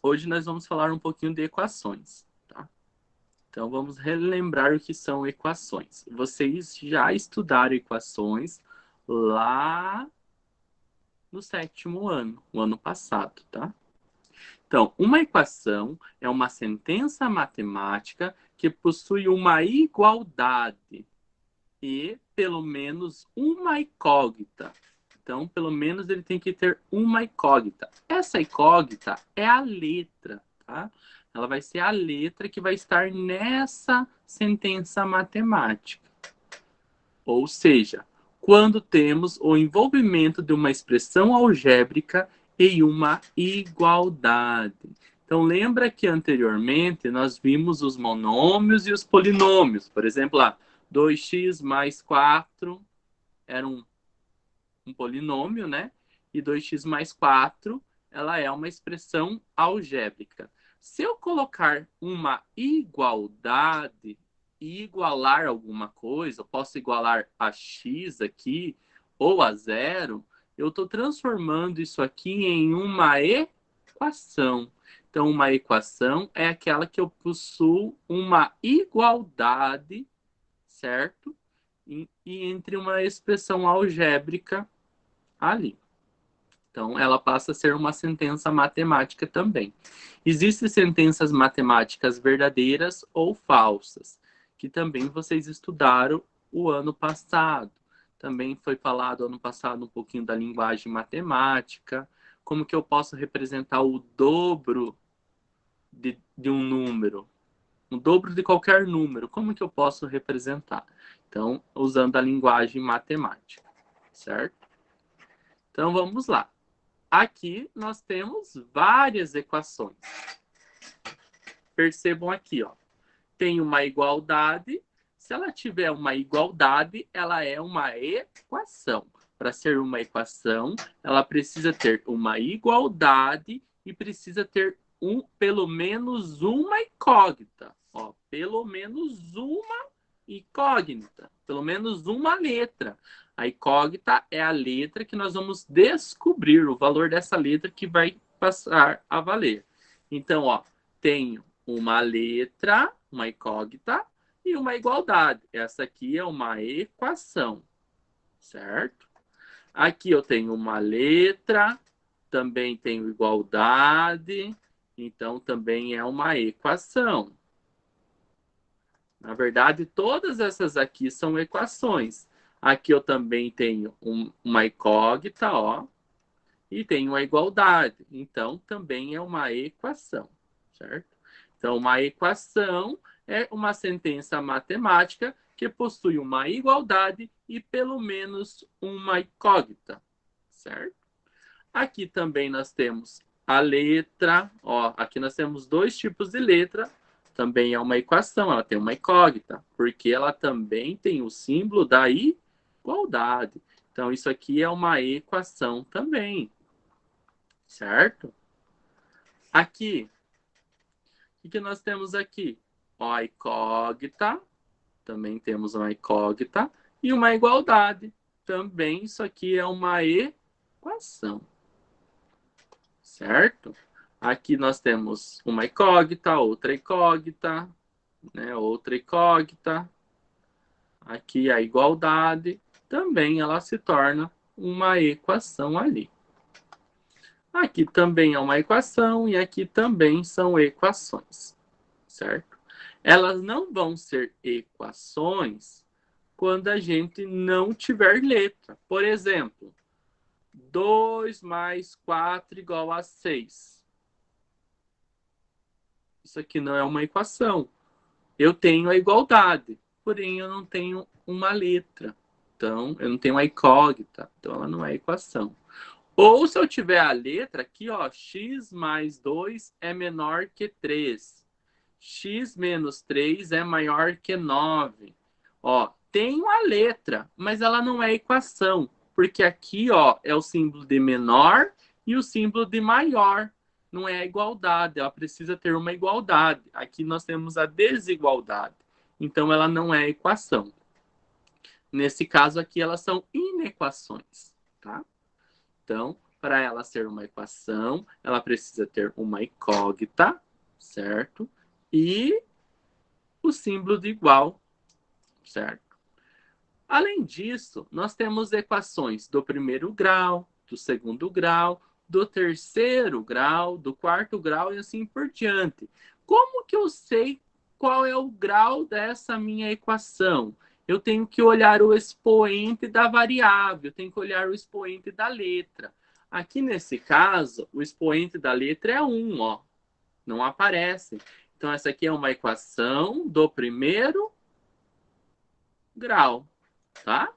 Hoje nós vamos falar um pouquinho de equações, tá? Então, vamos relembrar o que são equações. Vocês já estudaram equações lá no 7º ano, o ano passado, tá? Então, uma equação é uma sentença matemática que possui uma igualdade e pelo menos uma incógnita. Então, pelo menos ele tem que ter uma incógnita. Essa incógnita é a letra, tá? Ela vai ser a letra que vai estar nessa sentença matemática. Ou seja, quando temos o envolvimento de uma expressão algébrica em uma igualdade. Então, lembra que anteriormente nós vimos os monômios e os polinômios. Por exemplo, lá, 2x mais 4 era um polinômio, né? E 2x mais 4, ela é uma expressão algébrica. Se eu colocar uma igualdade e igualar alguma coisa, eu posso igualar a x aqui ou a zero, eu estou transformando isso aqui em uma equação. Então, uma equação é aquela que eu possuo uma igualdade, certo? E entre uma expressão algébrica ali. Então, ela passa a ser uma sentença matemática também. Existem sentenças matemáticas verdadeiras ou falsas, que também vocês estudaram o ano passado. Também foi falado ano passado um pouquinho da linguagem matemática, como que eu posso representar o dobro de um número, o dobro de qualquer número, como que eu posso representar? Então, usando a linguagem matemática, certo? Então, vamos lá. Aqui nós temos várias equações. Percebam aqui, ó. Tem uma igualdade. Se ela tiver uma igualdade, ela é uma equação. Para ser uma equação, ela precisa ter uma igualdade e precisa ter pelo menos uma incógnita. Ó, pelo menos uma incógnita, pelo menos uma letra. A incógnita é a letra que nós vamos descobrir, o valor dessa letra que vai passar a valer. Então, ó, tenho uma letra, uma incógnita e uma igualdade. Essa aqui é uma equação, certo? Aqui eu tenho uma letra, também tenho igualdade, então também é uma equação. Na verdade, todas essas aqui são equações. Aqui eu também tenho uma incógnita, ó, e tenho uma igualdade. Então, também é uma equação, certo? Então, uma equação é uma sentença matemática que possui uma igualdade e pelo menos uma incógnita, certo? Aqui também nós temos a letra, ó, aqui nós temos dois tipos de letra, também é uma equação, ela tem uma incógnita, porque ela também tem o símbolo da igualdade. Então, isso aqui é uma equação também, certo? Aqui, o que nós temos aqui? Ó, a incógnita, também temos uma incógnita, e uma igualdade. Também isso aqui é uma equação, certo? Aqui nós temos uma incógnita, né? Outra incógnita. Aqui a igualdade, também ela se torna uma equação ali. Aqui também é uma equação e aqui também são equações, certo? Elas não vão ser equações quando a gente não tiver letra. Por exemplo, 2 mais 4 igual a 6. Isso aqui não é uma equação. Eu tenho a igualdade, porém eu não tenho uma letra. Então, eu não tenho uma incógnita. Então, ela não é equação. Ou se eu tiver a letra aqui, ó, x mais 2 é menor que 3. X menos 3 é maior que 9. Ó, tem a letra, mas ela não é equação, porque aqui, ó, é o símbolo de menor e o símbolo de maior. Não é a igualdade, ela precisa ter uma igualdade. Aqui nós temos a desigualdade. Então ela não é equação. Nesse caso aqui, elas são inequações, tá? Então, para ela ser uma equação, ela precisa ter uma incógnita, certo? E o símbolo de igual, certo? Além disso, nós temos equações do primeiro grau, do segundo grau, do terceiro grau, do quarto grau e assim por diante. Como que eu sei qual é o grau dessa minha equação? Eu tenho que olhar o expoente da variável, eu tenho que olhar o expoente da letra. Aqui nesse caso, o expoente da letra é 1, ó. Não aparece. Então, essa aqui é uma equação do primeiro grau, tá?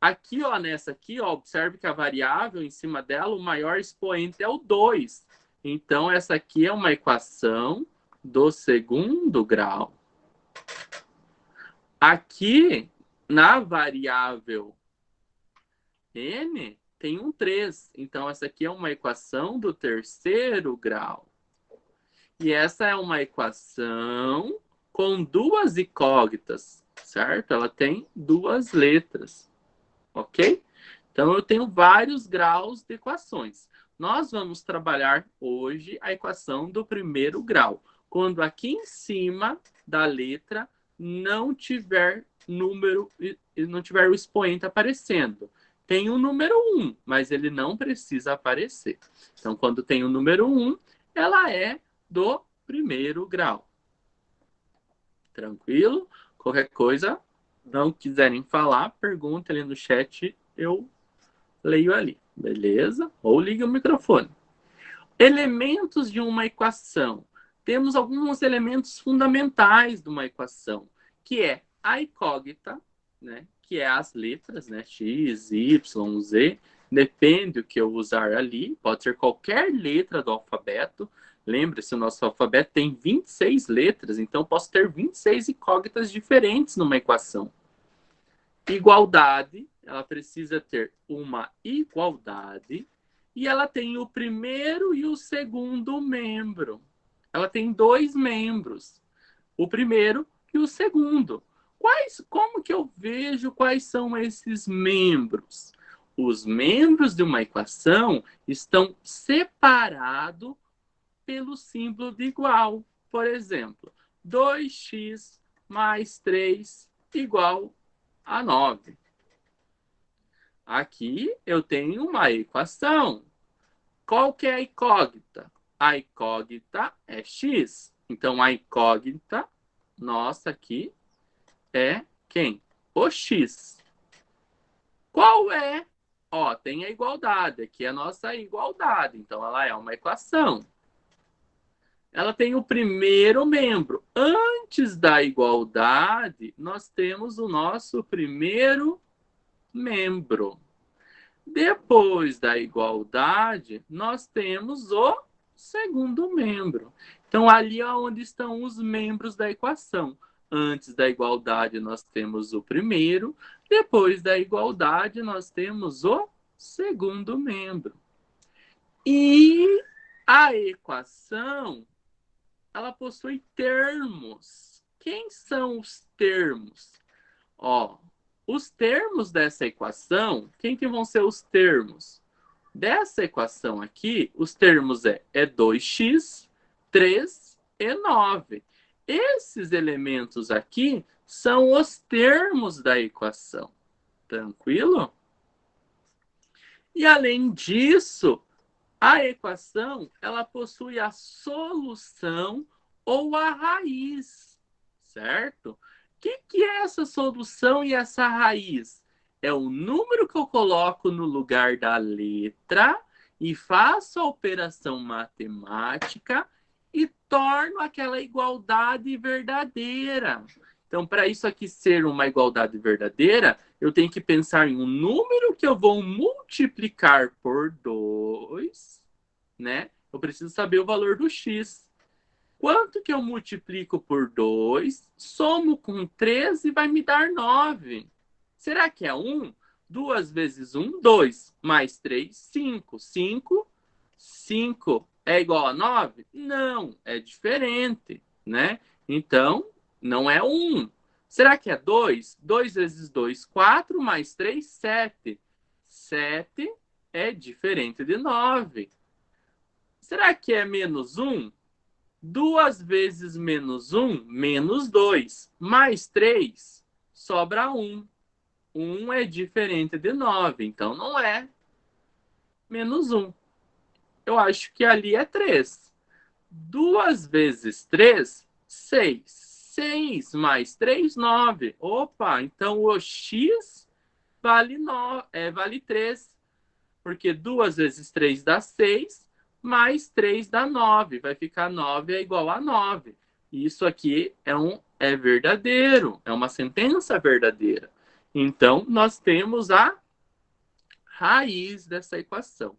Aqui, ó, nessa aqui, ó, observe que a variável em cima dela, o maior expoente é o 2. Então, essa aqui é uma equação do segundo grau. Aqui, na variável n, tem um 3. Então, essa aqui é uma equação do terceiro grau. E essa é uma equação com duas incógnitas, certo? Ela tem duas letras, ok? Então, eu tenho vários graus de equações. Nós vamos trabalhar hoje a equação do primeiro grau, quando aqui em cima da letra não tiver número, não tiver o expoente aparecendo. Tem o número 1, mas ele não precisa aparecer. Então, quando tem o número 1, ela é do primeiro grau. Tranquilo? Qualquer coisa, não quiserem falar, pergunta ali no chat, eu leio ali, beleza? Ou liga o microfone. Elementos de uma equação. Temos alguns elementos fundamentais de uma equação, que é a incógnita, né? Que é as letras, né? X, Y, Z. Depende do que eu usar ali. Pode ser qualquer letra do alfabeto. Lembre-se, o nosso alfabeto tem 26 letras, então posso ter 26 incógnitas diferentes numa equação. Igualdade, ela precisa ter uma igualdade e ela tem o primeiro e o segundo membro. Ela tem dois membros, o primeiro e o segundo. Como que eu vejo quais são esses membros? Os membros de uma equação estão separados pelo símbolo de igual. Por exemplo, 2x mais 3 igual a 9. Aqui eu tenho uma equação. Qual que é a incógnita? A incógnita é x. Então, a incógnita nossa aqui é quem? O x. Qual é? Ó, tem a igualdade. Aqui é a nossa igualdade. Então, ela é uma equação. Ela tem o primeiro membro. Antes da igualdade, nós temos o nosso primeiro membro. Depois da igualdade, nós temos o segundo membro. Então, ali é onde estão os membros da equação. Antes da igualdade, nós temos o primeiro. Depois da igualdade, nós temos o segundo membro. E a equação, ela possui termos. Quem são os termos? Ó, os termos dessa equação, quem que vão ser os termos? Dessa equação aqui, os termos é 2x, 3 e 9. Esses elementos aqui são os termos da equação. Tranquilo? E além disso, a equação, ela possui a solução ou a raiz, certo? O que é essa solução e essa raiz? É o número que eu coloco no lugar da letra e faço a operação matemática e torno aquela igualdade verdadeira. Então, para isso aqui ser uma igualdade verdadeira, eu tenho que pensar em um número que eu vou multiplicar por 2, né? Eu preciso saber o valor do x. Quanto que eu multiplico por 2, somo com 3 e vai me dar 9. Será que é 1? 2 vezes 1, 2. Mais 3, 5. 5 é igual a 9? Não, é diferente, né? Então, não é 1. Será que é 2? 2 vezes 2, 4. Mais 3, 7. 7 é diferente de 9. Será que é menos 1? 2 vezes menos 1, menos 2. Mais 3, sobra 1. 1 é diferente de 9, então não é menos 1. Eu acho que ali é 3. 2 vezes 3, 6. 6 mais 3, 9. Opa, então o x vale 3. Porque 2 vezes 3 dá 6, mais 3 dá 9. Vai ficar 9 é igual a 9. Isso aqui é verdadeiro, é uma sentença verdadeira. Então, nós temos a raiz dessa equação.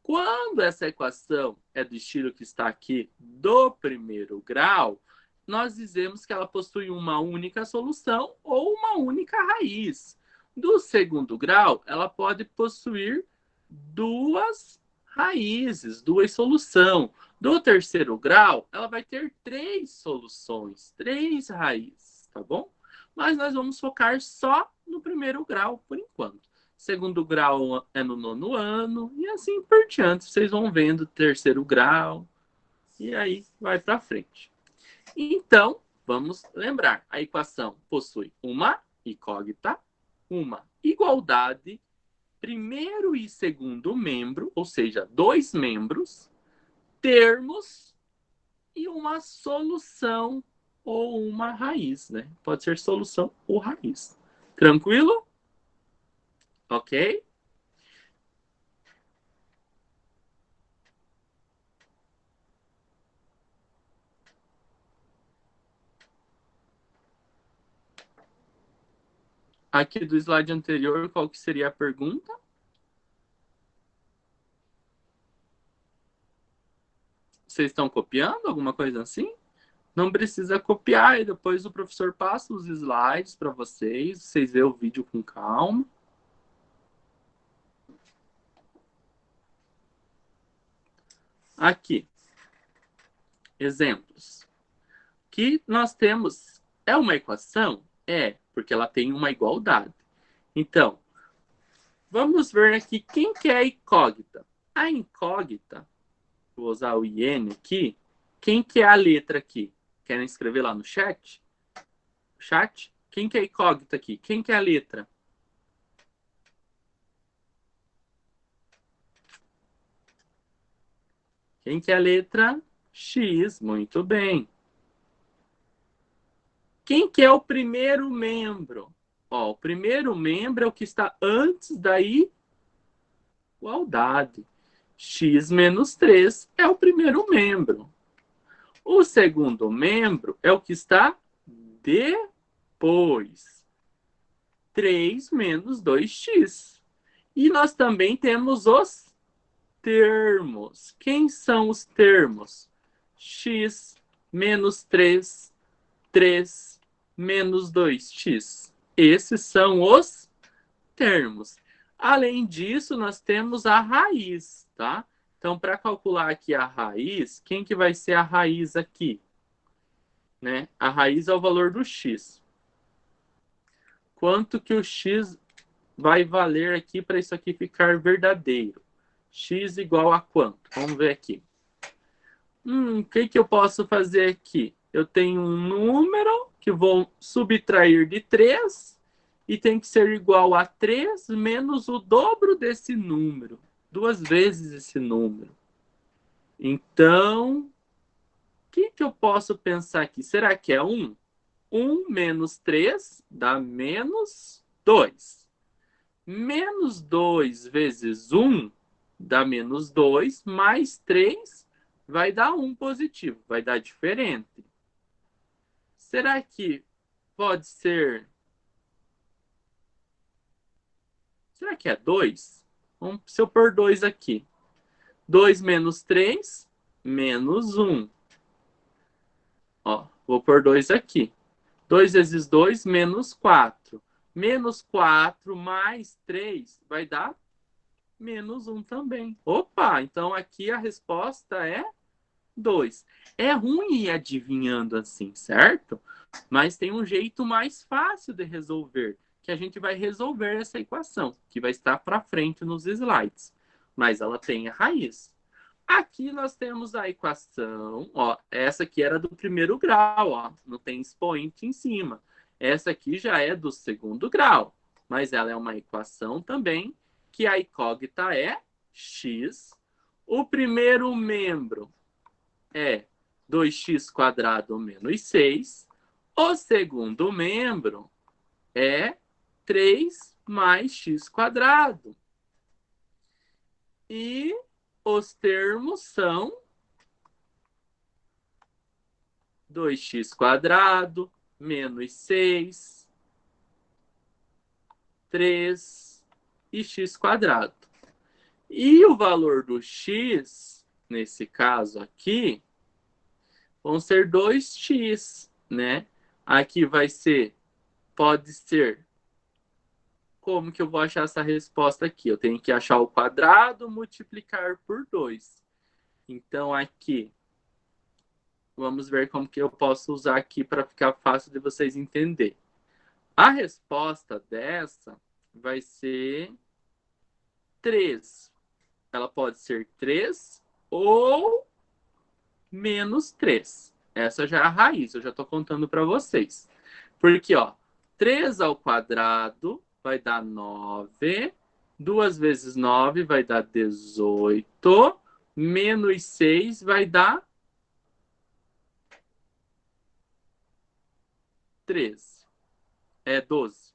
Quando essa equação é do estilo que está aqui do primeiro grau, nós dizemos que ela possui uma única solução ou uma única raiz. Do segundo grau, ela pode possuir duas raízes, duas soluções. Do terceiro grau, ela vai ter três soluções, três raízes, tá bom? Mas nós vamos focar só no primeiro grau por enquanto. Segundo grau é no nono ano, e assim por diante. Vocês vão vendo terceiro grau, e aí vai para frente. Então, vamos lembrar: a equação possui uma incógnita, uma igualdade, primeiro e segundo membro, ou seja, dois membros, termos e uma solução ou uma raiz, né? Pode ser solução ou raiz. Tranquilo? Ok? Aqui do slide anterior, qual que seria a pergunta? Vocês estão copiando alguma coisa assim? Não precisa copiar, e depois o professor passa os slides para vocês veem o vídeo com calma. Aqui, exemplos. Que nós temos, é uma equação? É, porque ela tem uma igualdade. Então, vamos ver aqui quem que é a incógnita. A incógnita, vou usar o IN aqui, quem que é a letra aqui? Querem escrever lá no chat? Chat? Quem que é a incógnita aqui? Quem que é a letra? Quem que é a letra? X, muito bem. Quem que é o primeiro membro? Ó, o primeiro membro é o que está antes da igualdade. X menos 3 é o primeiro membro. O segundo membro é o que está depois. 3 menos 2x. E nós também temos os termos. Quem são os termos? X menos 3, 3 menos 2x. Esses são os termos. Além disso, nós temos a raiz, tá? Então, para calcular aqui a raiz, quem que vai ser a raiz aqui? Né? A raiz é o valor do x. Quanto que o x vai valer aqui para isso aqui ficar verdadeiro? X igual a quanto? Vamos ver aqui. O que eu posso fazer aqui? Eu tenho um número que vou subtrair de 3 e tem que ser igual a 3 menos o dobro desse número. Duas vezes esse número. Então, o que eu posso pensar aqui? Será que é 1? 1 menos 3 dá menos 2. Menos 2 vezes 1 dá menos 2, mais 3 vai dar 1 positivo, vai dar diferente. Será que pode ser... Será que é 2? Se eu pôr 2 aqui. 2 menos 3, menos 1. Ó, vou pôr 2 aqui. 2 vezes 2, menos 4. Menos 4 mais 3 vai dar menos 1 também. Opa, então aqui a resposta é 2. É ruim ir adivinhando assim, certo? Mas tem um jeito mais fácil de resolver, que a gente vai resolver essa equação, que vai estar para frente nos slides. mas ela tem a raiz. Aqui nós temos a equação, ó, essa aqui era do primeiro grau, ó, não tem expoente em cima. Essa aqui já é do segundo grau, mas ela é uma equação também, que a incógnita é x. O primeiro membro é 2x² menos 6. O segundo membro é 3 mais x². E os termos são 2x² menos 6, 3 e x². E o valor do x, nesse caso aqui, vão ser 2x, né? Aqui vai ser, pode ser, como que eu vou achar essa resposta aqui? Eu tenho que achar o quadrado, multiplicar por 2. Então, aqui, vamos ver como que eu posso usar aqui para ficar fácil de vocês entenderem. A resposta dessa vai ser 3. Ela pode ser 3 ou menos 3. Essa já é a raiz, eu já estou contando para vocês. Porque, ó, 3 ao quadrado vai dar 9. 2 vezes 9 vai dar 18. Menos 6 vai dar 13. É 12.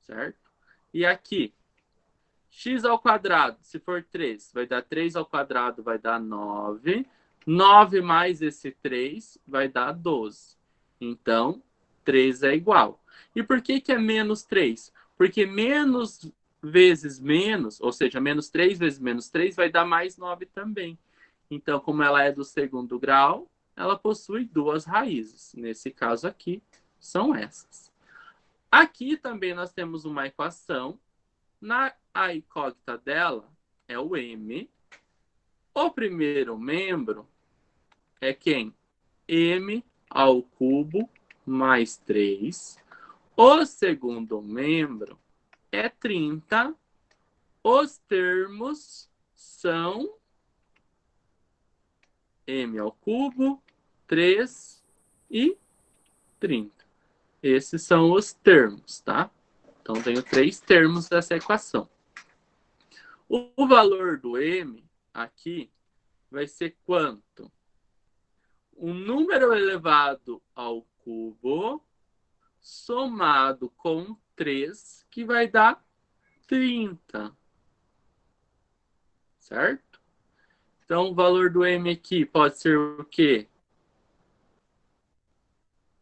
Certo? E aqui, x ao quadrado, se for 3, vai dar 3 ao quadrado, vai dar 9. 9 mais esse 3 vai dar 12. Então, 3 é igual. E por que que é menos 3? Porque menos vezes menos, ou seja, menos 3 vezes menos 3 vai dar mais 9 também. Então, como ela é do segundo grau, ela possui duas raízes. Nesse caso aqui, são essas. Aqui também nós temos uma equação. A incógnita dela é o m. O primeiro membro é quem? M ao cubo mais 3. O segundo membro é 30. Os termos são m ao cubo, 3 e 30. Esses são os termos, tá? Então, tenho 3 termos dessa equação. O valor do m aqui vai ser quanto? Um número elevado ao cubo somado com 3, que vai dar 30. Certo? Então, o valor do m aqui pode ser o quê?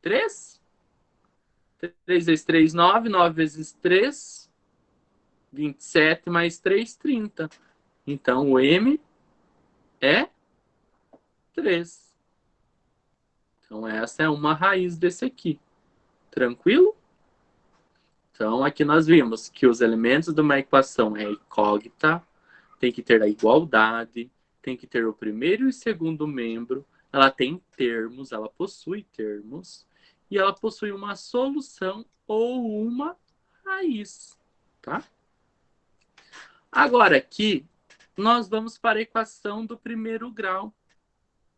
3? 3 vezes 3, 9. 9 vezes 3, 27 mais 3, 30. Então, o m é 3. Então, essa é uma raiz desse aqui. Tranquilo? Então, aqui nós vimos que os elementos de uma equação é incógnita, tem que ter a igualdade, tem que ter o primeiro e o segundo membro, ela tem termos, ela possui termos, e ela possui uma solução ou uma raiz, tá? Agora aqui, nós vamos para a equação do primeiro grau,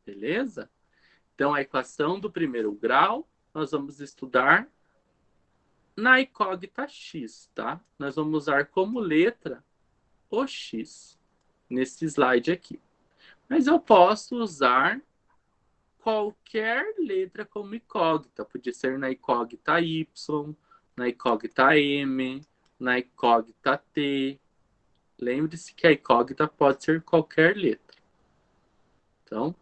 beleza? Então, a equação do primeiro grau, nós vamos estudar na incógnita x, tá? Nós vamos usar como letra o x nesse slide aqui. Mas eu posso usar qualquer letra como incógnita. Podia ser na incógnita y, na incógnita m, na incógnita t. Lembre-se que a incógnita pode ser qualquer letra. Então,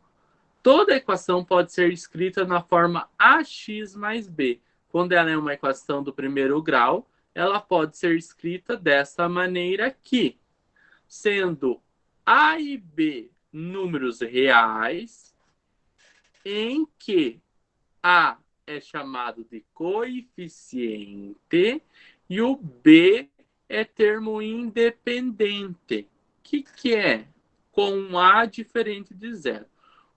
toda equação pode ser escrita na forma ax mais b. Quando ela é uma equação do primeiro grau, ela pode ser escrita dessa maneira aqui, sendo a e b números reais, em que a é chamado de coeficiente e o b é termo independente. O que é? Com um a diferente de zero.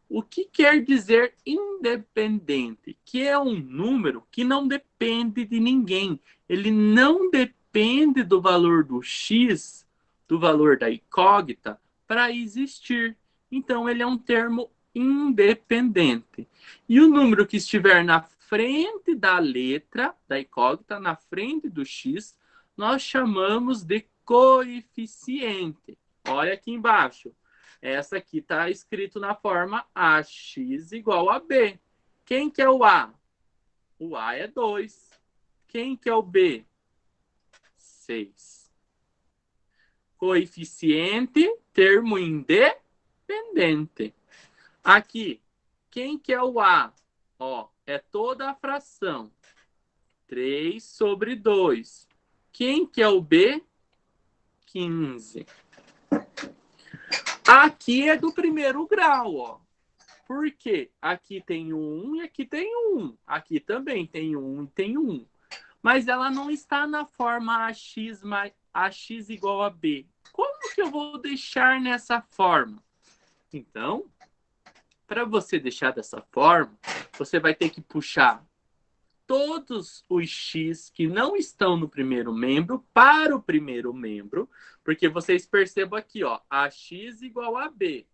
O que quer dizer independente? Que é um número que não depende de ninguém. Ele não depende do valor do x do valor da incógnita para existir. Então, ele é um termo independente. E o número que estiver na frente da letra da incógnita, na frente do x, nós chamamos de coeficiente. Olha aqui embaixo. Essa aqui está escrito na forma ax igual a b. Quem que é o a? O a é 2. Quem que é o b? 6. Coeficiente, termo independente. Aqui, quem que é o a? Ó, é toda a fração. 3 sobre 2. Quem que é o b? 15. Aqui é do primeiro grau, ó. Por quê? Aqui tem 1 e aqui tem 1. Aqui também tem 1 e tem 1. Mas ela não está na forma ax igual a b. Como que eu vou deixar nessa forma? Então, para você deixar dessa forma, você vai ter que puxar todos os x que não estão no primeiro membro para o primeiro membro, porque vocês percebam aqui, ó, ax igual a b.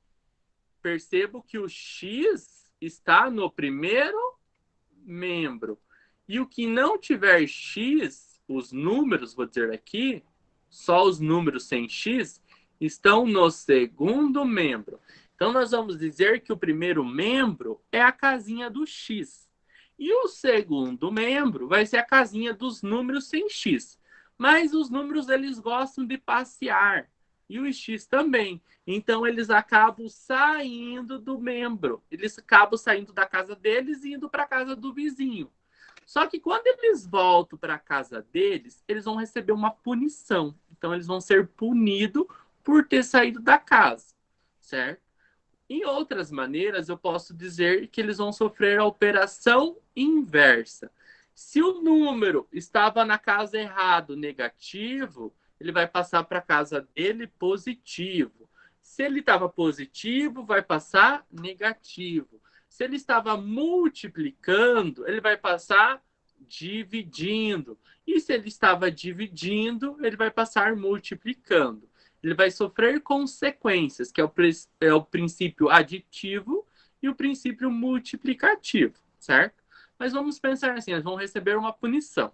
Percebo que o x está no primeiro membro. E o que não tiver x, os números, vou dizer aqui, só os números sem x, estão no segundo membro. Então, nós vamos dizer que o primeiro membro é a casinha do x. E o segundo membro vai ser a casinha dos números sem x. Mas os números, eles gostam de passear. E o x também. Então, eles acabam saindo do membro. Eles acabam saindo da casa deles e indo para a casa do vizinho. Só que quando eles voltam para a casa deles, eles vão receber uma punição. Então, eles vão ser punidos por ter saído da casa, certo? Em outras maneiras, eu posso dizer que eles vão sofrer a operação inversa. Se o número estava na casa errado, negativo, ele vai passar para a casa dele positivo. Se ele estava positivo, vai passar negativo. Se ele estava multiplicando, ele vai passar dividindo. E se ele estava dividindo, ele vai passar multiplicando. Ele vai sofrer consequências, que é o princípio aditivo e o princípio multiplicativo, certo? Mas vamos pensar assim, eles vão receber uma punição.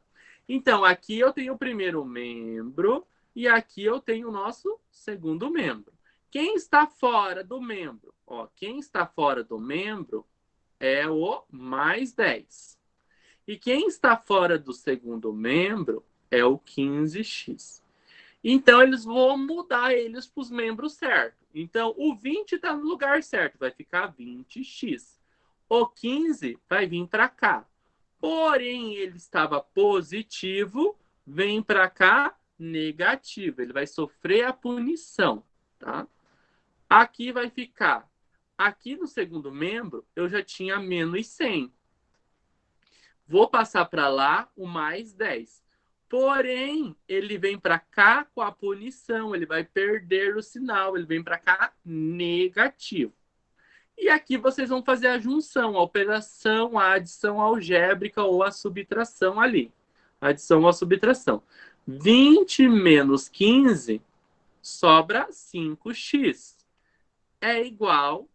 Então, aqui eu tenho o primeiro membro e aqui eu tenho o nosso segundo membro. Quem está fora do membro? Ó, quem está fora do membro é o mais 10. E quem está fora do segundo membro é o 15x. Então, eles vão mudar eles para os membros certos. Então, o 20 está no lugar certo, vai ficar 20x. O 15 vai vir para cá. Porém, ele estava positivo, vem para cá negativo. Ele vai sofrer a punição, tá? Aqui vai ficar. Aqui no segundo membro, eu já tinha menos 100. Vou passar para lá o mais 10. Porém, ele vem para cá com a punição, ele vai perder o sinal, ele vem para cá negativo. E aqui vocês vão fazer a junção, a operação, a adição algébrica ou a subtração ali. Adição ou a subtração. 20 menos 15 sobra 5x. É igual,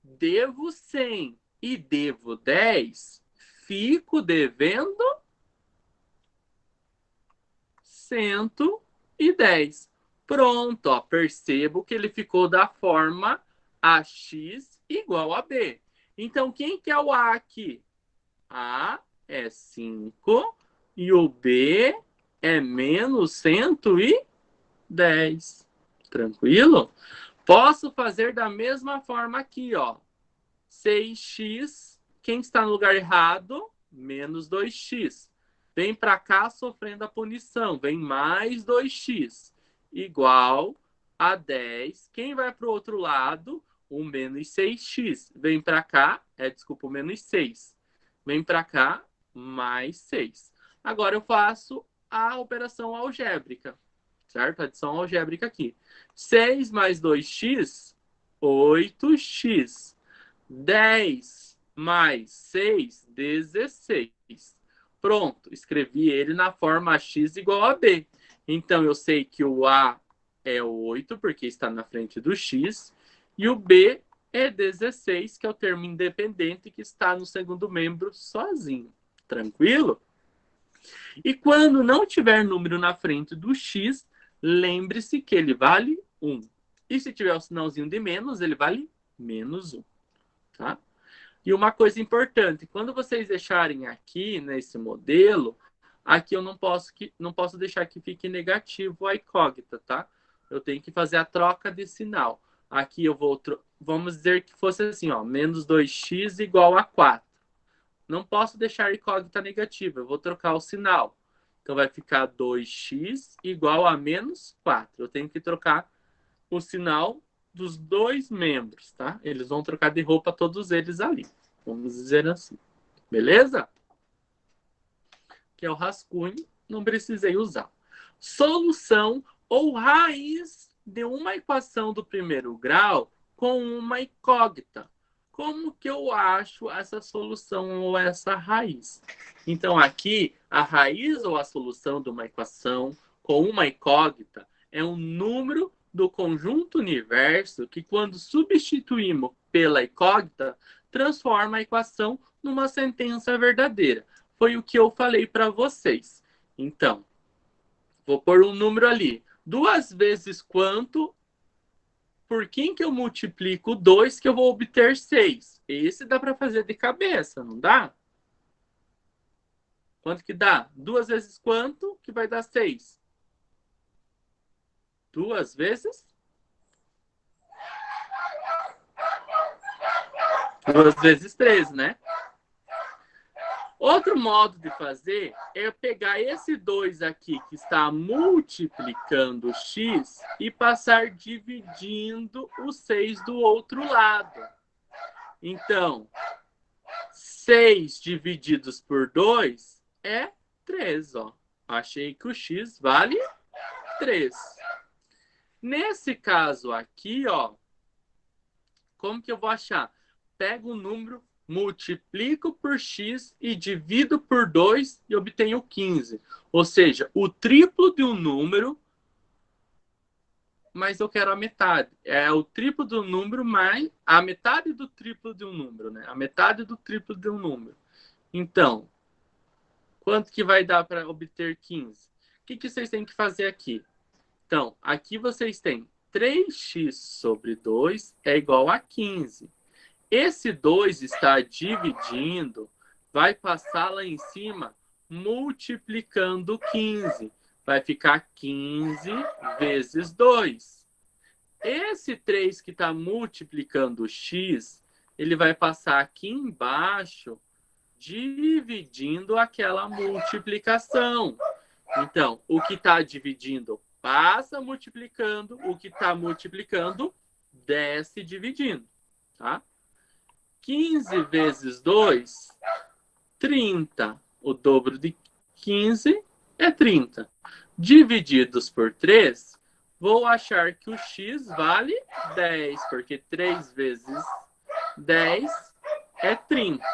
devo 100 e devo 10, fico devendo 110. Pronto, ó, percebo que ele ficou da forma ax igual a b. Então, quem que é o a aqui? A é 5 e o b é menos 110. Tranquilo? Posso fazer da mesma forma aqui, ó. 6x, quem está no lugar errado? Menos 2x. Vem para cá sofrendo a punição. Vem mais 2x. Igual a 10. Quem vai para o outro lado? O menos 6x. Vem para cá. Desculpa, o menos 6. Vem para cá, mais 6. Agora eu faço a operação algébrica. Certo? Adição algébrica aqui. 6 mais 2x, 8x. 10 mais 6, 16. Pronto, escrevi ele na forma x igual a b. Então, eu sei que o a é 8, porque está na frente do x, e o b é 16, que é o termo independente que está no segundo membro sozinho. Tranquilo? E quando não tiver número na frente do x, lembre-se que ele vale 1. E se tiver o sinalzinho de menos, ele vale menos 1. Tá? E uma coisa importante, quando vocês deixarem aqui nesse modelo, aqui eu não posso deixar que fique negativo a incógnita, tá? Eu tenho que fazer a troca de sinal. Aqui eu vamos dizer que fosse assim, ó, menos 2x igual a 4. Não posso deixar a incógnita negativa, eu vou trocar o sinal. Então vai ficar 2x igual a menos 4. Eu tenho que trocar o sinal dos dois membros, tá? Eles vão trocar de roupa todos eles ali. Vamos dizer assim. Beleza? Que é o rascunho, não precisei usar. Solução ou raiz de uma equação do primeiro grau com uma incógnita. Como que eu acho essa solução ou essa raiz? Então, aqui, a raiz ou a solução de uma equação com uma incógnita é um número do conjunto universo que, quando substituímos pela incógnita, transforma a equação numa sentença verdadeira. Foi o que eu falei para vocês. Então, vou pôr um número ali. 2 vezes quanto? Por quem que eu multiplico 2 que eu vou obter 6? Esse dá para fazer de cabeça, não dá? Quanto que dá? 2 vezes quanto que vai dar 6? 2 vezes? 2 vezes 3, né? Outro modo de fazer é pegar esse 2 aqui, que está multiplicando x, e passar dividindo o 6 do outro lado. Então, 6 divididos por 2 é 3, ó. Achei que o x vale 3. Nesse caso aqui, ó, como que eu vou achar? Pego o número, multiplico por x e divido por 2 e obtenho 15. Ou seja, o triplo de um número, mas eu quero a metade. É o triplo do número mais a metade do triplo de um número, né? A metade do triplo de um número. Então, quanto que vai dar para obter 15? O que vocês têm que fazer aqui? Então, aqui vocês têm 3x sobre 2 é igual a 15. Esse 2 está dividindo, vai passar lá em cima multiplicando 15. Vai ficar 15 vezes 2. Esse 3 que está multiplicando x, ele vai passar aqui embaixo dividindo aquela multiplicação. Então, o que está dividindo passa multiplicando, o que está multiplicando desce dividindo, tá? 15 vezes 2, 30. O dobro de 15 é 30. Divididos por 3, vou achar que o x vale 10, porque 3 vezes 10 é 30.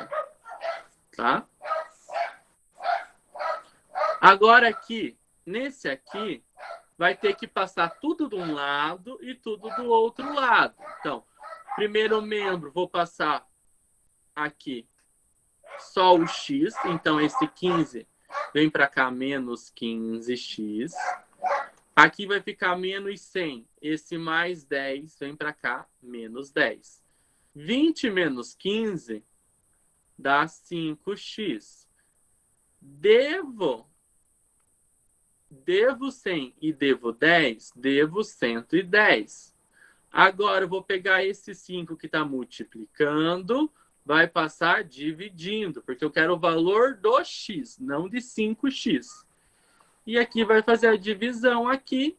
Tá? Agora aqui, nesse aqui, vai ter que passar tudo de um lado e tudo do outro lado. Então, primeiro membro, vou passar aqui só o x. Então, esse 15 vem para cá, menos 15x. Aqui vai ficar menos 100. Esse mais 10 vem para cá, menos 10. 20 menos 15 dá 5x. Devo 100 e devo 10, devo 110. Agora eu vou pegar esse 5 que está multiplicando, vai passar dividindo, porque eu quero o valor do x, não de 5x. E aqui vai fazer a divisão aqui.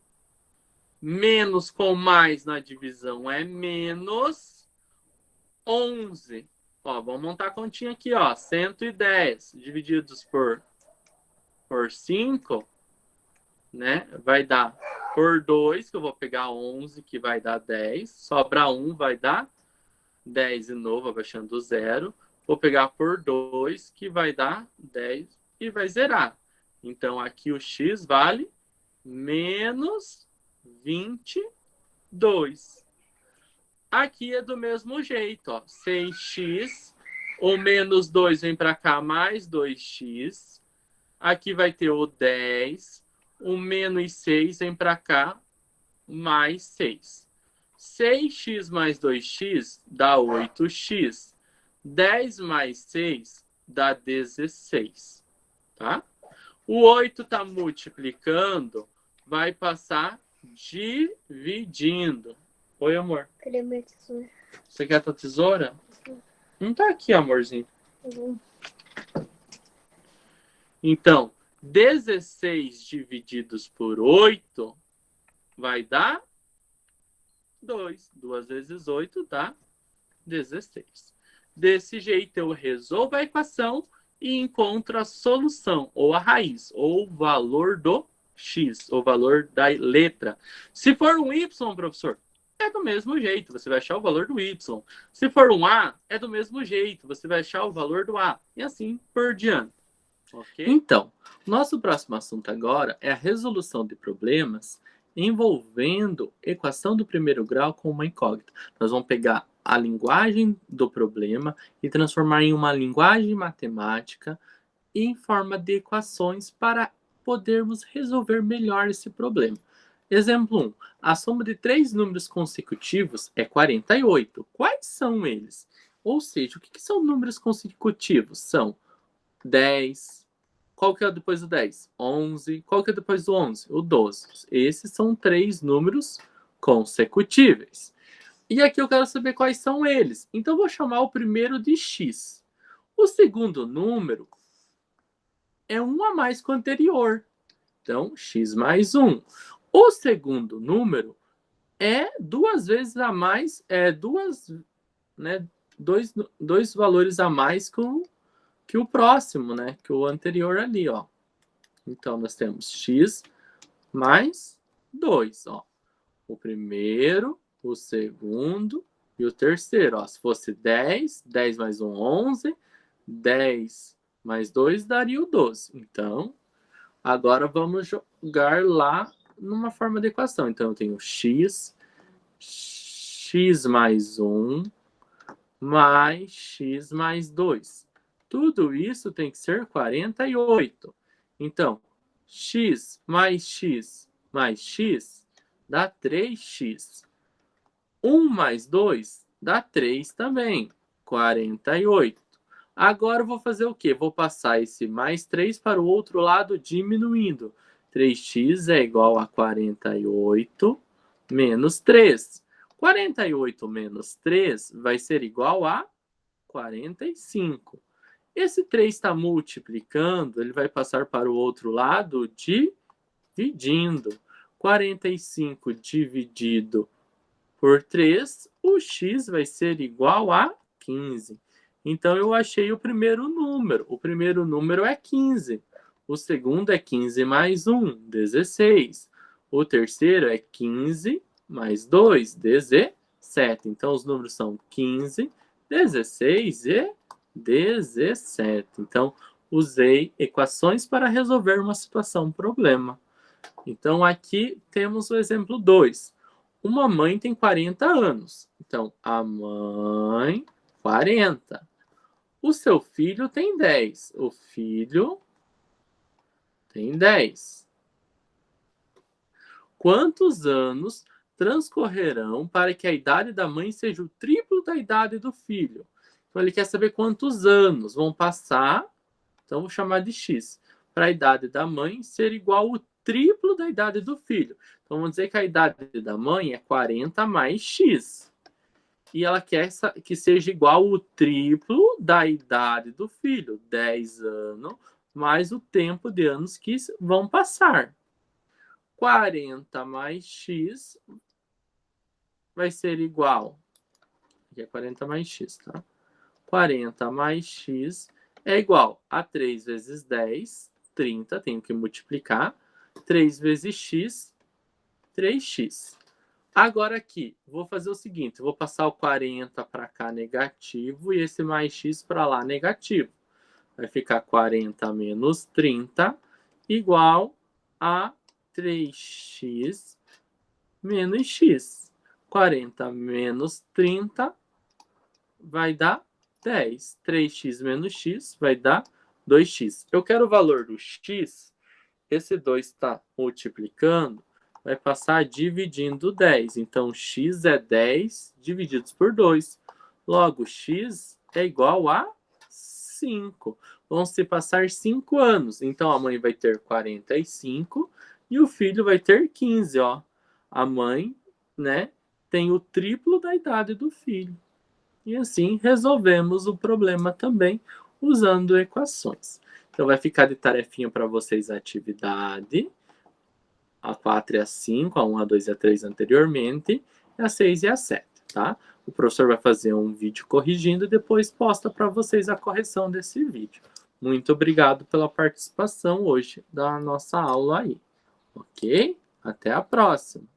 Menos com mais na divisão é menos 11. Ó, vamos montar a continha aqui, ó. 110 divididos por 5, né? Vai dar por 2, que eu vou pegar 11, que vai dar 10. Sobra 1, vai dar 10 de novo, abaixando o 0. Vou pegar por 2, que vai dar 10 e vai zerar. Então, aqui o x vale menos 22. Aqui é do mesmo jeito, ó. 6x, o menos 2 vem para cá, mais 2x. Aqui vai ter o 10. O menos 6 vem para cá, mais 6. 6x mais 2x dá 8x. 10 mais 6 dá 16. Tá? O 8 está multiplicando, vai passar dividindo. Oi, amor. Cadê minha tesoura? Você quer a tua tesoura? Não tá aqui, amorzinho. Então, 16 divididos por 8 vai dar 2. 2 vezes 8 dá 16. Desse jeito, eu resolvo a equação e encontro a solução, ou a raiz, ou o valor do x, o valor da letra. Se for um y, professor, é do mesmo jeito, você vai achar o valor do y. Se for um a, é do mesmo jeito, você vai achar o valor do a. E assim por diante. Okay? Então, nosso próximo assunto agora é a resolução de problemas envolvendo equação do primeiro grau com uma incógnita. Nós vamos pegar a linguagem do problema e transformar em uma linguagem matemática em forma de equações para podermos resolver melhor esse problema. Exemplo 1. A soma de 3 números consecutivos é 48. Quais são eles? Ou seja, o que são números consecutivos? São 10. Qual que é depois do 10? 11. Qual que é depois do 11? O 12. Esses são 3 números consecutíveis. E aqui eu quero saber quais são eles. Então, eu vou chamar o primeiro de x. O segundo número é 1 a mais que o anterior. Então, x mais 1. O segundo número é 2 vezes a mais, dois valores a mais que o próximo, né? Que o anterior ali, ó. Então, nós temos x mais 2, ó. O primeiro, o segundo e o terceiro, ó. Se fosse 10, 10 mais 1, 11. 10 mais 2 daria o 12. Então, agora vamos jogar lá numa forma de equação. Então, eu tenho x mais 1, mais x mais 2. Tudo isso tem que ser 48. Então, x mais x mais x dá 3x. 1 mais 2 dá 3 também, 48. Agora eu vou fazer o quê? Vou passar esse mais 3 para o outro lado, diminuindo. 3x é igual a 48 menos 3. 48 menos 3 vai ser igual a 45. Esse 3 está multiplicando, ele vai passar para o outro lado, dividindo. 45 dividido por 3, o x vai ser igual a 15. Então, eu achei o primeiro número. O primeiro número é 15. O segundo é 15 mais 1, 16. O terceiro é 15 mais 2, 17. Então, os números são 15, 16 e 17. Então, usei equações para resolver uma situação, um problema. Então, aqui temos o exemplo 2. Uma mãe tem 40 anos. Então, a mãe, 40. O seu filho tem 10. O filho tem 10. Quantos anos transcorrerão para que a idade da mãe seja o triplo da idade do filho? Então, ele quer saber quantos anos vão passar. Então, vou chamar de x. Para a idade da mãe ser igual ao triplo da idade do filho. Então, vamos dizer que a idade da mãe é 40 mais x. E ela quer que seja igual ao triplo da idade do filho. 10 anos mais o tempo de anos que vão passar. 40 mais x vai ser igual. Aqui é 40 mais x, tá? 40 mais x é igual a 3 vezes 10, 30, tenho que multiplicar. 3 vezes x, 3x. Agora aqui, vou fazer o seguinte, vou passar o 40 para cá negativo e esse mais x para lá negativo. Vai ficar 40 menos 30 igual a 3x menos x. 40 menos 30 vai dar 10. 3x menos x vai dar 2x. Eu quero o valor do x. Esse 2 está multiplicando, vai passar dividindo 10. Então, x é 10 divididos por 2. Logo, x é igual a 5. Vão se passar 5 anos. Então, a mãe vai ter 45 e o filho vai ter 15. Ó. A mãe, né, tem o triplo da idade do filho. E assim resolvemos o problema também usando equações. Então vai ficar de tarefinha para vocês a atividade, a 4 e a 5, a 1, a 2 e a 3 anteriormente, e a 6 e a 7, tá? O professor vai fazer um vídeo corrigindo e depois posta para vocês a correção desse vídeo. Muito obrigado pela participação hoje da nossa aula aí, ok? Até a próxima!